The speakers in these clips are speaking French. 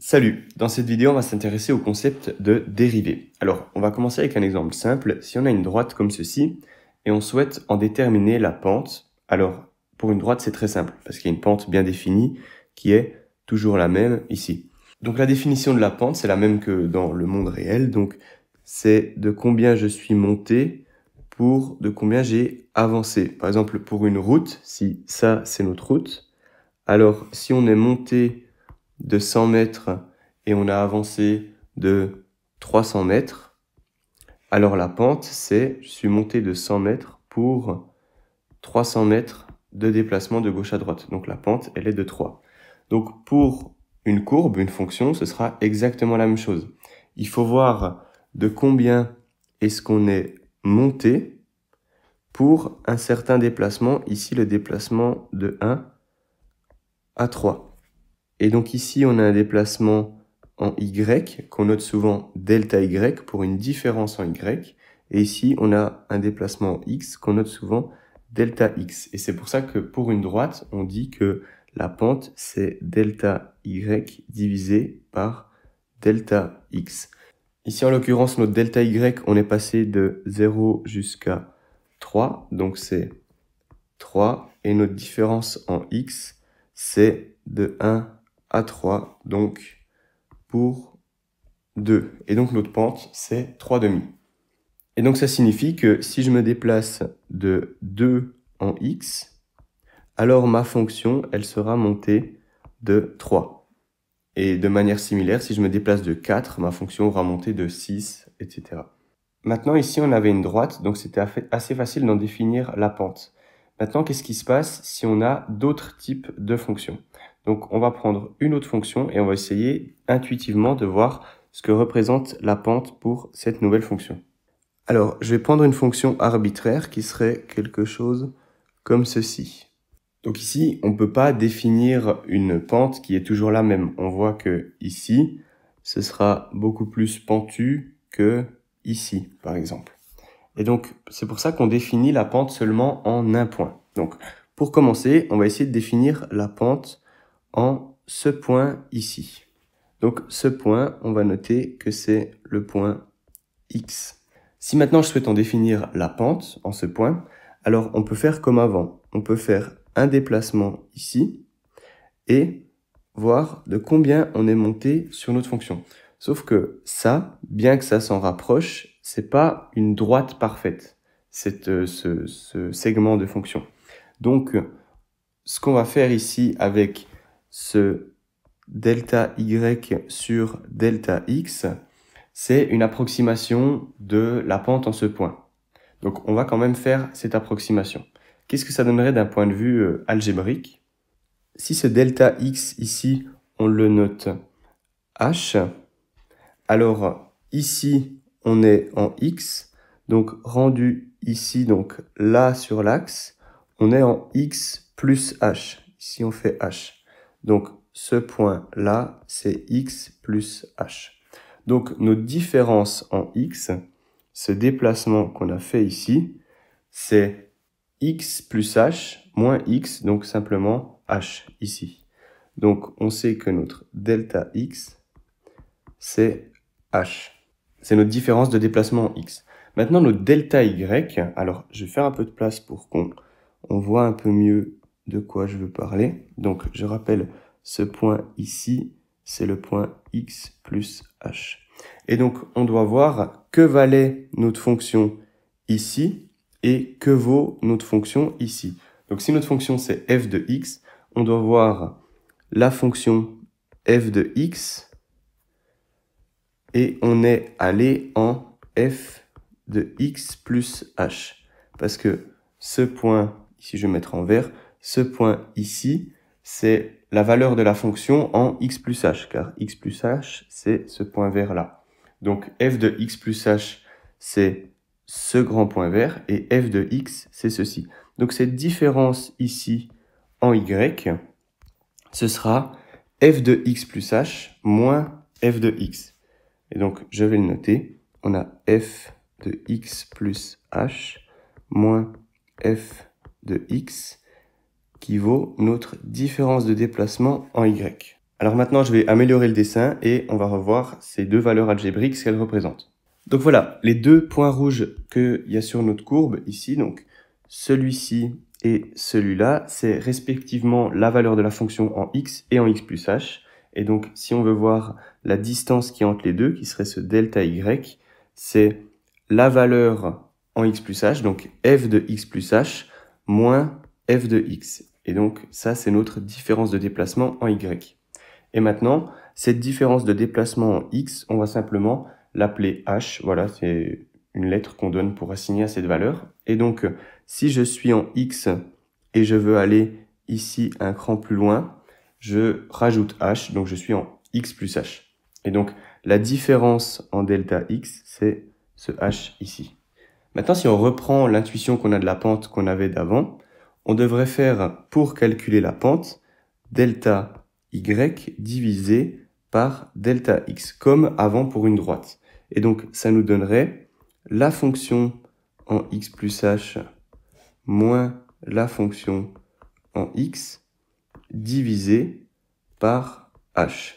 Salut! Dans cette vidéo, on va s'intéresser au concept de dérivée. Alors, on va commencer avec un exemple simple. Si on a une droite comme ceci, et on souhaite en déterminer la pente, alors pour une droite, c'est très simple, parce qu'il y a une pente bien définie qui est toujours la même ici. Donc la définition de la pente, c'est la même que dans le monde réel, donc c'est de combien je suis monté pour de combien j'ai avancé. Par exemple, pour une route, si ça c'est notre route, alors si on est monté de 100 mètres et on a avancé de 300 mètres, alors la pente, c'est je suis monté de 100 mètres pour 300 mètres de déplacement de gauche à droite. Donc la pente, elle est de 3. Donc pour une courbe, une fonction, ce sera exactement la même chose. Il faut voir de combien est-ce qu'on est monté pour un certain déplacement. Ici, le déplacement de 1 à 3. Et donc ici, on a un déplacement en Y, qu'on note souvent delta Y pour une différence en Y. Et ici, on a un déplacement en X qu'on note souvent delta X. Et c'est pour ça que pour une droite, on dit que la pente, c'est delta Y divisé par delta X. Ici, en l'occurrence, notre delta Y, on est passé de 0 jusqu'à 3. Donc c'est 3. Et notre différence en X, c'est de 1 à 3, donc pour 2. Et donc notre pente, c'est 3,5. Et donc ça signifie que si je me déplace de 2 en x, alors ma fonction, elle sera montée de 3. Et de manière similaire, si je me déplace de 4, ma fonction aura monté de 6, etc. Maintenant, ici, on avait une droite, donc c'était assez facile d'en définir la pente. Maintenant, qu'est-ce qui se passe si on a d'autres types de fonctions? Donc, on va prendre une autre fonction et on va essayer intuitivement de voir ce que représente la pente pour cette nouvelle fonction. Alors, je vais prendre une fonction arbitraire qui serait quelque chose comme ceci. Donc ici, on ne peut pas définir une pente qui est toujours la même. On voit que ici, ce sera beaucoup plus pentu que ici, par exemple. Et donc, c'est pour ça qu'on définit la pente seulement en un point. Donc, pour commencer, on va essayer de définir la pente en ce point ici. Donc, ce point, on va noter que c'est le point X. Si maintenant je souhaite en définir la pente en ce point, alors on peut faire comme avant. On peut faire un déplacement ici et voir de combien on est monté sur notre fonction. Sauf que ça, bien que ça s'en rapproche, c'est pas une droite parfaite, ce segment de fonction. Donc, ce qu'on va faire ici avec ce delta y sur delta x, c'est une approximation de la pente en ce point. Donc, on va quand même faire cette approximation. Qu'est-ce que ça donnerait d'un point de vue algébrique? Si ce delta x ici, on le note h, alors ici, on est en x, donc rendu ici, donc là sur l'axe, on est en x plus h. Ici, on fait h. Donc, ce point-là, c'est x plus h. Donc, notre différence en x, ce déplacement qu'on a fait ici, c'est x plus h moins x, donc simplement h ici. Donc, on sait que notre delta x, c'est h. C'est notre différence de déplacement en x. Maintenant, notre delta y, alors je vais faire un peu de place pour qu'on voit un peu mieux de quoi je veux parler. Donc, je rappelle, ce point ici, c'est le point x plus h. Et donc, on doit voir que valait notre fonction ici et que vaut notre fonction ici. Donc, si notre fonction, c'est f de x, on doit voir la fonction f de x et on est allé en f de x plus h. Parce que ce point, ici je vais mettre en vert, ce point ici, c'est la valeur de la fonction en x plus h, car x plus h, c'est ce point vert-là. Donc f de x plus h, c'est ce grand point vert, et f de x, c'est ceci. Donc cette différence ici en y, ce sera f de x plus h moins f de x. Et donc, je vais le noter. On a f de x plus h moins f de x qui vaut notre différence de déplacement en y. Alors maintenant, je vais améliorer le dessin et on va revoir ces deux valeurs algébriques, ce qu'elles représentent. Donc voilà, les deux points rouges qu'il y a sur notre courbe ici, donc celui-ci et celui-là, c'est respectivement la valeur de la fonction en x et en x plus h. Et donc, si on veut voir la distance qui est entre les deux, qui serait ce delta y, c'est la valeur en x plus h, donc f de x plus h, moins f de x. Et donc, ça, c'est notre différence de déplacement en y. Et maintenant, cette différence de déplacement en x, on va simplement l'appeler h. Voilà, c'est une lettre qu'on donne pour assigner à cette valeur. Et donc, si je suis en x et je veux aller ici un cran plus loin, je rajoute h, donc je suis en x plus h. Et donc, la différence en delta x, c'est ce h ici. Maintenant, si on reprend l'intuition qu'on a de la pente qu'on avait d'avant, on devrait faire, pour calculer la pente, delta y divisé par delta x, comme avant pour une droite. Et donc, ça nous donnerait la fonction en x plus h moins la fonction en x divisé par h.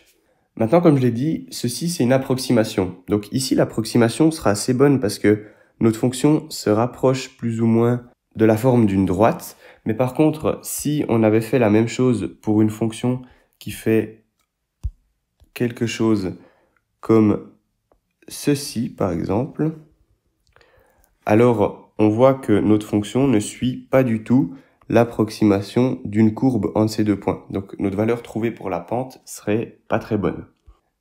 Maintenant, comme je l'ai dit, ceci c'est une approximation. Donc ici, l'approximation sera assez bonne parce que notre fonction se rapproche plus ou moins de la forme d'une droite. Mais par contre, si on avait fait la même chose pour une fonction qui fait quelque chose comme ceci, par exemple, alors on voit que notre fonction ne suit pas du tout l'approximation d'une courbe entre ces deux points. Donc notre valeur trouvée pour la pente serait pas très bonne.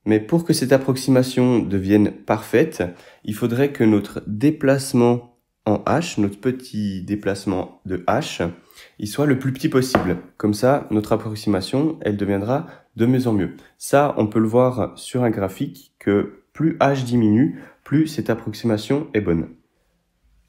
Mais pour que cette approximation devienne parfaite, il faudrait que notre déplacement en h, notre petit déplacement de h, il soit le plus petit possible. Comme ça, notre approximation, elle deviendra de mieux en mieux. Ça, on peut le voir sur un graphique que plus h diminue, plus cette approximation est bonne.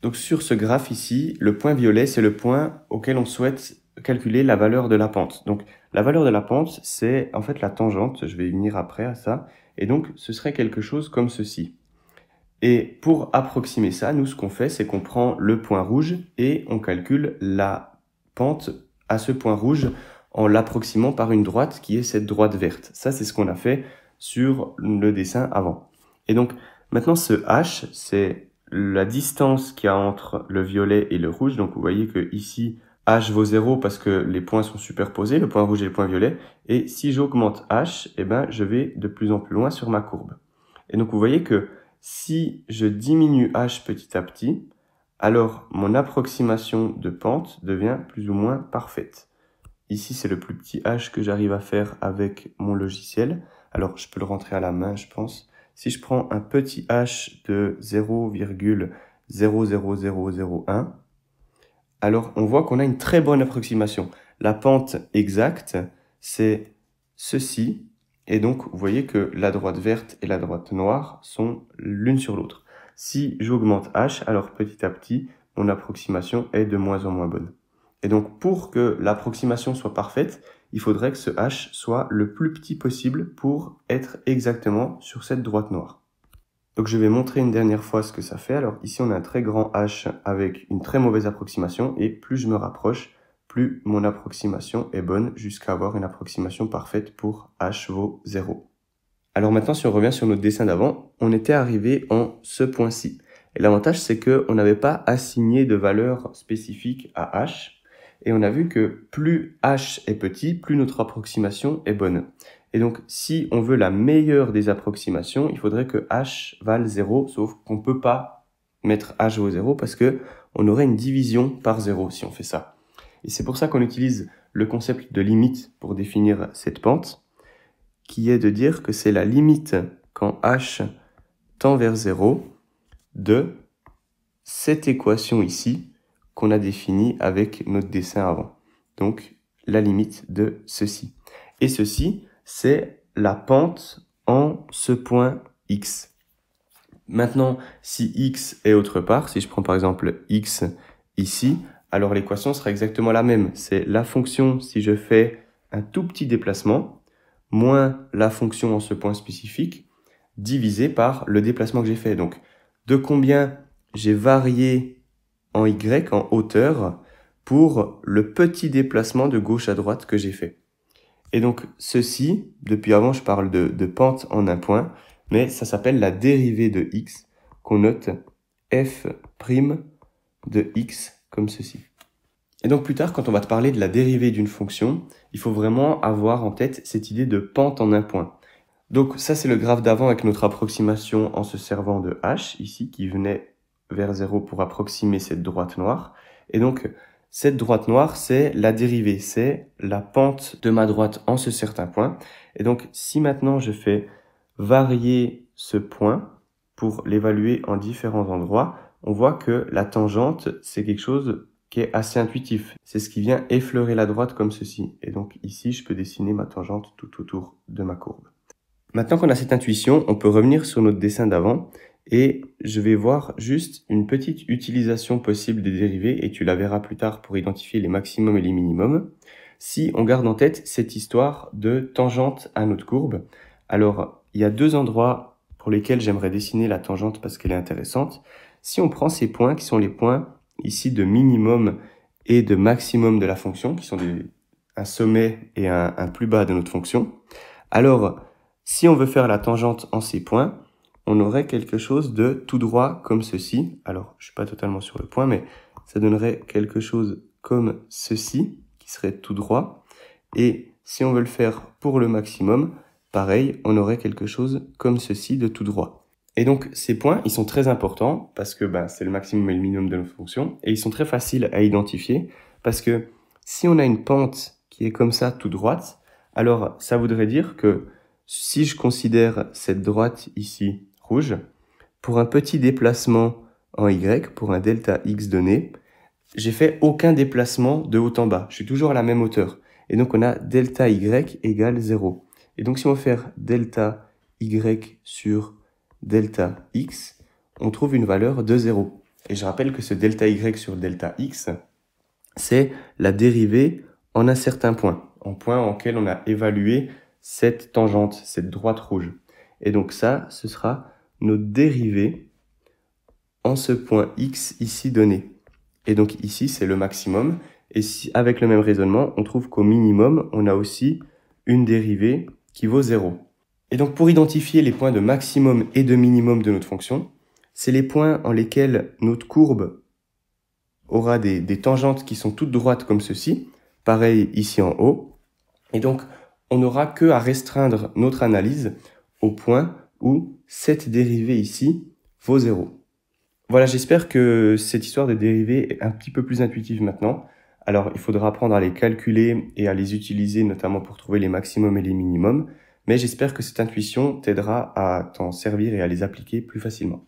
Donc sur ce graphe ici, le point violet, c'est le point auquel on souhaite calculer la valeur de la pente. Donc la valeur de la pente, c'est en fait la tangente, je vais y venir après à ça, et donc ce serait quelque chose comme ceci. Et pour approximer ça, nous ce qu'on fait, c'est qu'on prend le point rouge et on calcule la pente à ce point rouge en l'approximant par une droite qui est cette droite verte. Ça, c'est ce qu'on a fait sur le dessin avant. Et donc maintenant ce h, c'est la distance qu'il y a entre le violet et le rouge. Donc vous voyez que ici, h vaut 0 parce que les points sont superposés, le point rouge et le point violet. Et si j'augmente h, eh ben, je vais de plus en plus loin sur ma courbe. Et donc vous voyez que si je diminue h petit à petit, alors mon approximation de pente devient plus ou moins parfaite. Ici, c'est le plus petit h que j'arrive à faire avec mon logiciel. Alors, je peux le rentrer à la main, je pense. Si je prends un petit h de 0,00001, alors on voit qu'on a une très bonne approximation. La pente exacte, c'est ceci. Et donc, vous voyez que la droite verte et la droite noire sont l'une sur l'autre. Si j'augmente h, alors petit à petit, mon approximation est de moins en moins bonne. Et donc, pour que l'approximation soit parfaite, il faudrait que ce h soit le plus petit possible pour être exactement sur cette droite noire. Donc, je vais montrer une dernière fois ce que ça fait. Alors, ici, on a un très grand h avec une très mauvaise approximation. Et plus je me rapproche, plus mon approximation est bonne jusqu'à avoir une approximation parfaite pour h vaut 0. Alors maintenant, si on revient sur notre dessin d'avant, on était arrivé en ce point-ci. Et l'avantage, c'est qu'on n'avait pas assigné de valeur spécifique à h. Et on a vu que plus h est petit, plus notre approximation est bonne. Et donc, si on veut la meilleure des approximations, il faudrait que h vale 0, sauf qu'on ne peut pas mettre h vaut 0 parce qu'on aurait une division par 0 si on fait ça. Et c'est pour ça qu'on utilise le concept de limite pour définir cette pente, qui est de dire que c'est la limite quand h tend vers 0 de cette équation ici qu'on a définie avec notre dessin avant. Donc, la limite de ceci. Et ceci, c'est la pente en ce point x. Maintenant, si x est autre part, si je prends par exemple x ici, alors l'équation sera exactement la même. C'est la fonction si je fais un tout petit déplacement, moins la fonction en ce point spécifique, divisé par le déplacement que j'ai fait. Donc, de combien j'ai varié en y, en hauteur, pour le petit déplacement de gauche à droite que j'ai fait. Et donc ceci, depuis avant je parle de pente en un point, mais ça s'appelle la dérivée de x, qu'on note f' de x comme ceci. Et donc plus tard, quand on va te parler de la dérivée d'une fonction, il faut vraiment avoir en tête cette idée de pente en un point. Donc ça c'est le graphe d'avant avec notre approximation en se servant de h, ici, qui venait vers 0 pour approximer cette droite noire. Et donc cette droite noire, c'est la dérivée, c'est la pente de ma droite en ce certain point. Et donc si maintenant je fais varier ce point pour l'évaluer en différents endroits, on voit que la tangente, c'est quelque chose qui est assez intuitif. C'est ce qui vient effleurer la droite comme ceci. Et donc ici, je peux dessiner ma tangente tout autour de ma courbe. Maintenant qu'on a cette intuition, on peut revenir sur notre dessin d'avant et je vais voir juste une petite utilisation possible des dérivées et tu la verras plus tard pour identifier les maximums et les minimums. Si on garde en tête cette histoire de tangente à notre courbe, alors il y a deux endroits pour lesquels j'aimerais dessiner la tangente parce qu'elle est intéressante. Si on prend ces points qui sont les points ici de minimum et de maximum de la fonction, qui sont un sommet et un plus bas de notre fonction, alors si on veut faire la tangente en ces points, on aurait quelque chose de tout droit comme ceci. Alors, je suis pas totalement sur le point, mais ça donnerait quelque chose comme ceci, qui serait tout droit. Et si on veut le faire pour le maximum, pareil, on aurait quelque chose comme ceci de tout droit. Et donc, ces points, ils sont très importants parce que c'est le maximum et le minimum de nos fonctions. Et ils sont très faciles à identifier parce que si on a une pente qui est comme ça, tout droite, alors ça voudrait dire que si je considère cette droite ici rouge, pour un petit déplacement en y, pour un delta x donné, j'ai fait aucun déplacement de haut en bas. Je suis toujours à la même hauteur. Et donc on a delta y égale 0. Et donc si on veut faire delta y sur delta x, on trouve une valeur de 0. Et je rappelle que ce delta y sur delta x, c'est la dérivée en un certain point, en point en lequel on a évalué cette tangente, cette droite rouge. Et donc ça, ce sera notre dérivée en ce point x ici donné. Et donc ici, c'est le maximum. Et si, avec le même raisonnement, on trouve qu'au minimum, on a aussi une dérivée qui vaut 0. Et donc pour identifier les points de maximum et de minimum de notre fonction, c'est les points en lesquels notre courbe aura des tangentes qui sont toutes droites comme ceci, pareil ici en haut. Et donc, on n'aura que à restreindre notre analyse au point où cette dérivée ici vaut 0. Voilà, j'espère que cette histoire de dérivée est un petit peu plus intuitive maintenant. Alors, il faudra apprendre à les calculer et à les utiliser, notamment pour trouver les maximums et les minimums. Mais j'espère que cette intuition t'aidera à t'en servir et à les appliquer plus facilement.